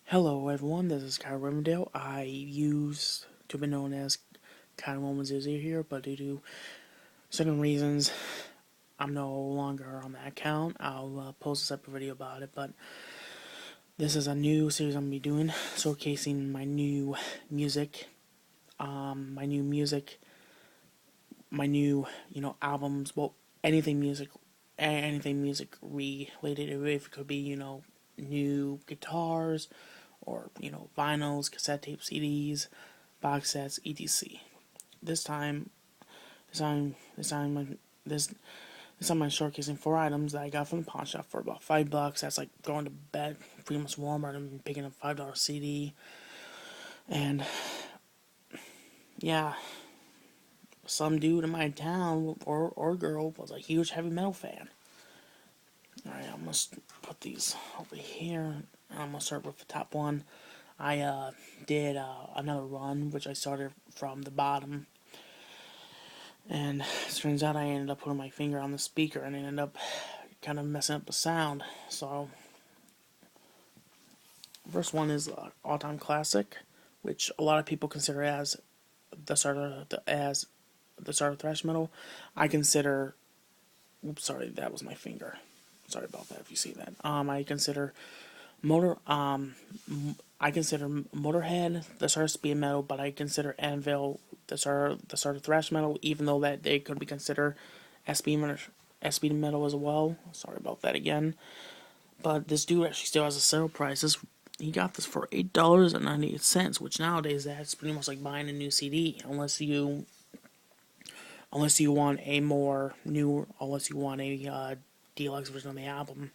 Hello everyone, this is ravendale. I used to be known as Woman's Izzy here, but due to certain reasons, I'm no longer on that account. I'll post a separate video about it, but this is a new series I'm going to be doing, showcasing my new music, my new, albums, well, anything music, anything music related. If it could be, new guitars, or vinyls, cassette tape, CDs, box sets, etc. This time, this time, this time, this this time I'm showcasing 4 items that I got from the pawn shop for about $5. That's like going to bed pretty much Walmart and picking up $5 CD, and yeah, some dude in my town or girl was a huge heavy metal fan. All right, I'm gonna put these over here. I'm gonna start with the top one. I did another run, which I started from the bottom, and it turns out I ended up putting my finger on the speaker and it ended up kind of messing up the sound. So, first one is all-time classic, which a lot of people consider as the start of thrash metal. I consider. Oops, sorry, that was my finger. Sorry about that. If you see that, Motor. I consider Motorhead the start of speed metal, but I consider Anvil the start of thrash metal, even though that they could be considered as speed metal as well. Sorry about that again. But this dude actually still has a sale price. He got this for $8.98, which nowadays that's pretty much like buying a new CD, unless you want a more new, unless you want a deluxe version of the album.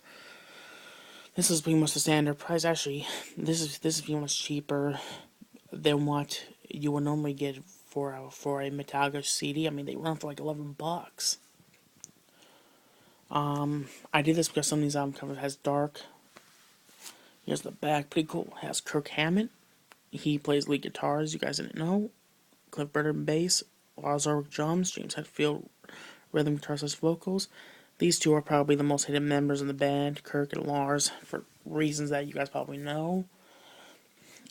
This is pretty much the standard price. Actually, this is pretty much cheaper than what you would normally get for a Metallica CD. I mean, they run for like $11. I did this because some of these album covers has dark. Here's the back, pretty cool. It has Kirk Hammett. He plays lead guitars. You guys didn't know. Cliff Burton bass. Lars Ulrich drums. James Hetfield rhythm guitar slash vocals. These two are probably the most hidden members in the band, Kirk and Lars, for reasons that you guys probably know.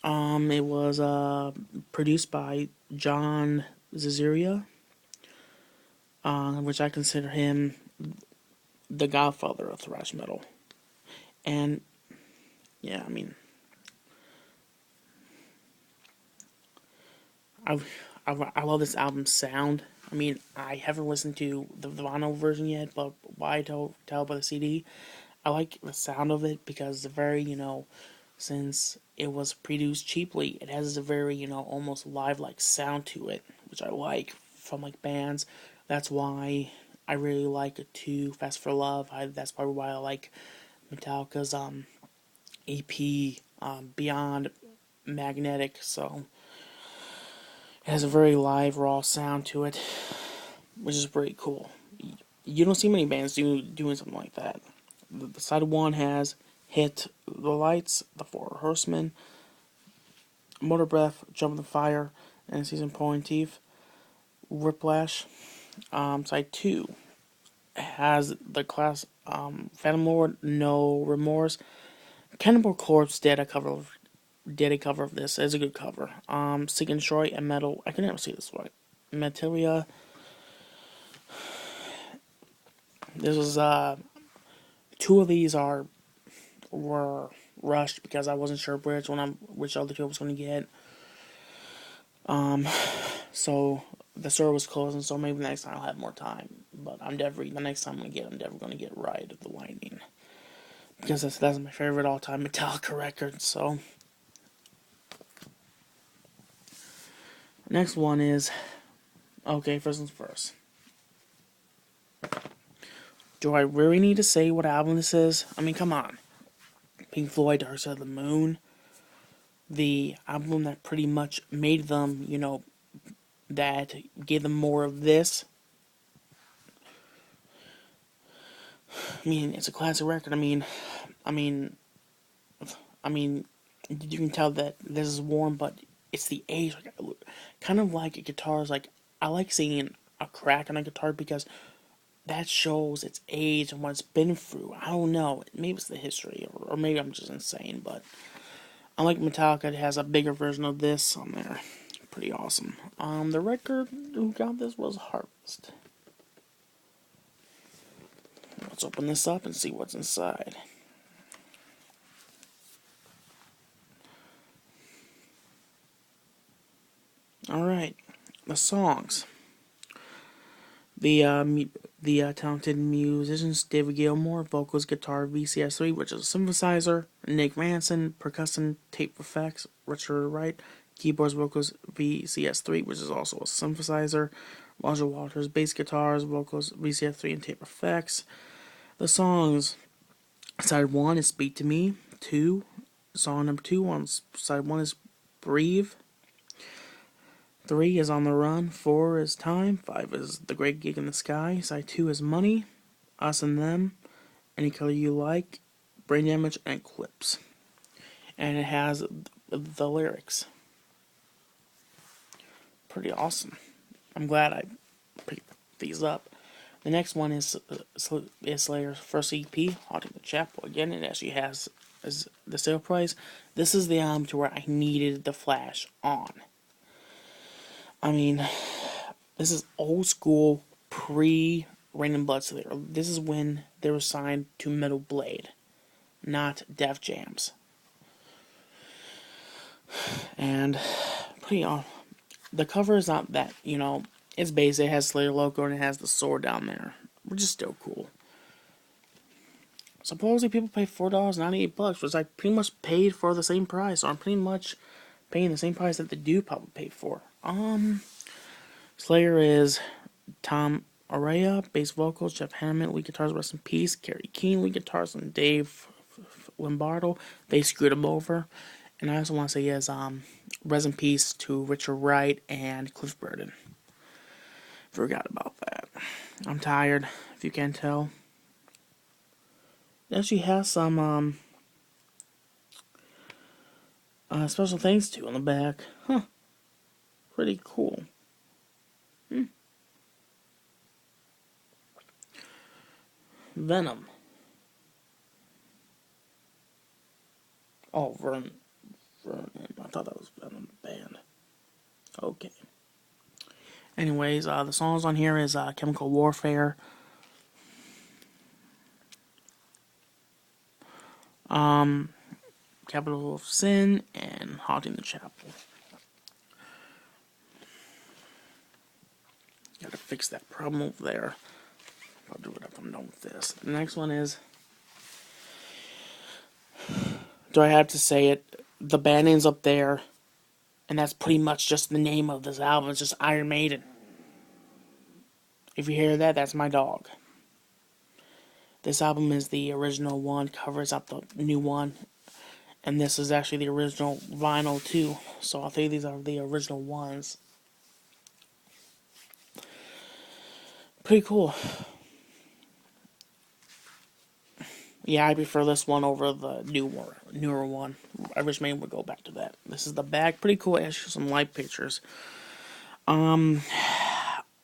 It was produced by John Zizeria, which I consider him the godfather of thrash metal. And yeah, I mean, I love this album's sound. I mean, I haven't listened to the vinyl version yet, but why tell by the CD? I like the sound of it because it's very, since it was produced cheaply, it has a very, almost live-like sound to it, which I like from like bands. That's why I really like Too Fast for Love. That's probably why I like Metallica's EP Beyond Magnetic. So it has a very live, raw sound to it, which is pretty cool. You don't see many bands doing something like that. The side one has Hit the Lights, The Four Horsemen, Motor Breath, Jump in the Fire, and Season.If, Whiplash. Side 2 has the class Phantom Lord, No Remorse. Cannibal Corpse did a cover of this. It's a good cover. Seek and Destroy and Metal. I can never say this right. Materia. This was two of these were rushed because I wasn't sure which other two I was going to get. So the store was closing, so maybe next time I'll have more time. But the next time I'm definitely going to get Ride of the Lightning, because that's my favorite all-time Metallica record. So next one is, okay, first things first. Do I really need to say what album this is? I mean, come on. Pink Floyd, Dark Side of the Moon. The album that pretty much made them, that gave them more of this. I mean, it's a classic record. I mean, you can tell that this is warm, but it's the age. Kind of like a guitar's like, I like seeing a crack on a guitar because that shows its age and what it's been through. I don't know. Maybe it's the history, or maybe I'm just insane, but Unlike Metallica, it has a bigger version of this on there. Pretty awesome. The record who got this was Harvest. Let's open this up and see what's inside. Alright, the songs. The talented musicians David Gilmour, vocals, guitar, VCS3, which is a synthesizer, Nick Manson, percussion, tape effects, Richard Wright, keyboards, vocals, VCS3, which is also a synthesizer, Roger Waters, bass guitars, vocals, VCS3, and tape effects. The songs, side 1 is Speak to Me, 2, song number 2 on side 1 is Breathe, 3 is On the Run, 4 is Time, 5 is The Great Gig in the Sky, side 2 is Money, Us and Them, Any Color You Like, Brain Damage, and Eclipse. And it has the lyrics. Pretty awesome. I'm glad I picked these up. The next one is Slayer's first EP, Haunting the Chapel. Again, it actually has the sale price. This is the album to where I needed the Flash on. I mean, this is old school, pre-Rain and Blood Slayer. This is when they were signed to Metal Blade, not Def Jams. And pretty awesome. The cover is not that, it's basic. It has Slayer logo and it has the sword down there, which is still cool. Supposedly people pay $4.98, which I pretty much paid for the same price. So I'm pretty much paying the same price that the dude probably paid for. Slayer is Tom Araya, bass vocals, Jeff Hanneman, lead guitars, rest in peace, Kerry King, lead guitars, and Dave Lombardo. They screwed him over. And I also want to say yes, rest in peace to Richard Wright and Cliff Burton. Forgot about that. I'm tired, if you can't tell. It actually has some special things too on the back. Huh. Pretty cool. Venom. Oh, Vernon. I thought that was Venom band. Okay. Anyways, the songs on here is Chemical Warfare. Capital of Sin and Haunting the Chapel. Gotta fix that problem over there. I'll do it after I'm done with this. The next one is, do I have to say it? The band name's up there, and that's pretty much just the name of this album. It's just Iron Maiden. If you hear that, that's my dog. This album is the original one, covers up the new one, and this is actually the original vinyl too. So I'll tell you these are the original ones. Pretty cool. Yeah, I prefer this one over the newer one. I wish Maiden would go back to that. This is the back. Pretty cool. Actually, some live pictures. Only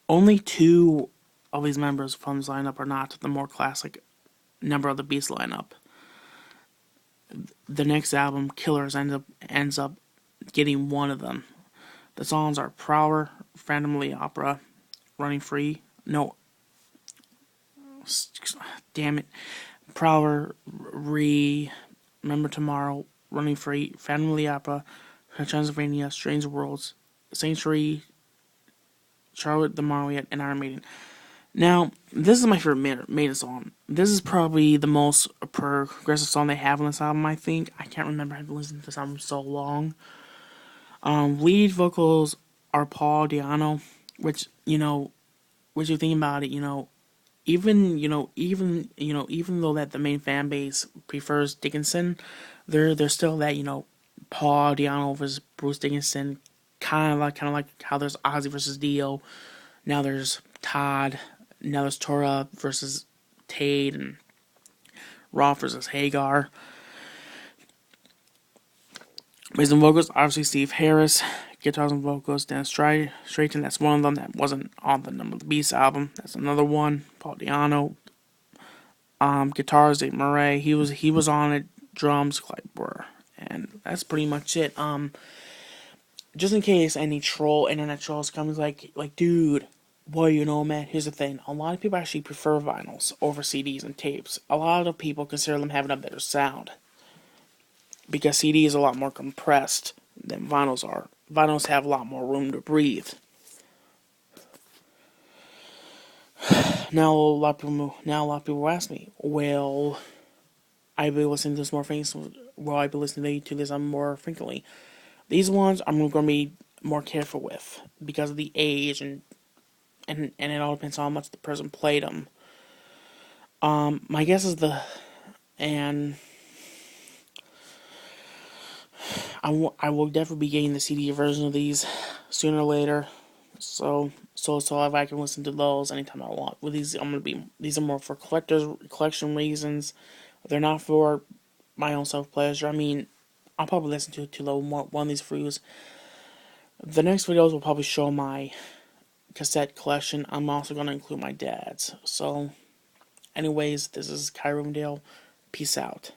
2 of these members from this lineup are not the more classic Number of the Beast lineup. The next album, Killers, ends up getting one of them. The songs are Prowler, Phantom of the Opera, Running Free. No. Damn it. Prowler, Remember Tomorrow, Running Free, Phantom of the Opera, Transylvania, Strange Worlds, Sanctuary, Charlotte the Marriott, and Iron Maiden. Now, this is my favorite Maiden song. This is probably the most progressive song they have on this album, I think. I can't remember. I've listened to this album so long. Lead vocals are Paul Di'Anno, which you think about it, even though that the main fan base prefers Dickinson, there's still that, Paul Di'Anno versus Bruce Dickinson, kind of like how there's Ozzy versus Dio, now there's Todd, now there's Tora versus Tate, and Roth versus Hagar. Bass and vocals, obviously Steve Harris. Guitars and vocals, Dan Strayton. That's one of them that wasn't on the Number of the Beast album. That's another one. Paul Di'Anno. Guitars, Dave Murray. He was on it. Drums, Clyde Burr. And that's pretty much it. Just in case any internet trolls comes dude, boy, man, here's the thing. A lot of people actually prefer vinyls over CDs and tapes. A lot of people consider them having a better sound because CD is a lot more compressed than vinyls are. Vinyls have a lot more room to breathe. Now a lot of people ask me, well, I be listening to this more things. Will I be listening to this more frequently? These ones I'm going to be more careful with because of the age and it all depends on how much the person played them. My guess is and I will definitely be getting the CD version of these sooner or later. So if I can listen to those anytime I want. With these are more for collection reasons. They're not for my own self pleasure. I mean, I'll probably listen to one of these reviews. The next videos will probably show my cassette collection. I'm also going to include my dad's. So, anyways, this is ravendale. Peace out.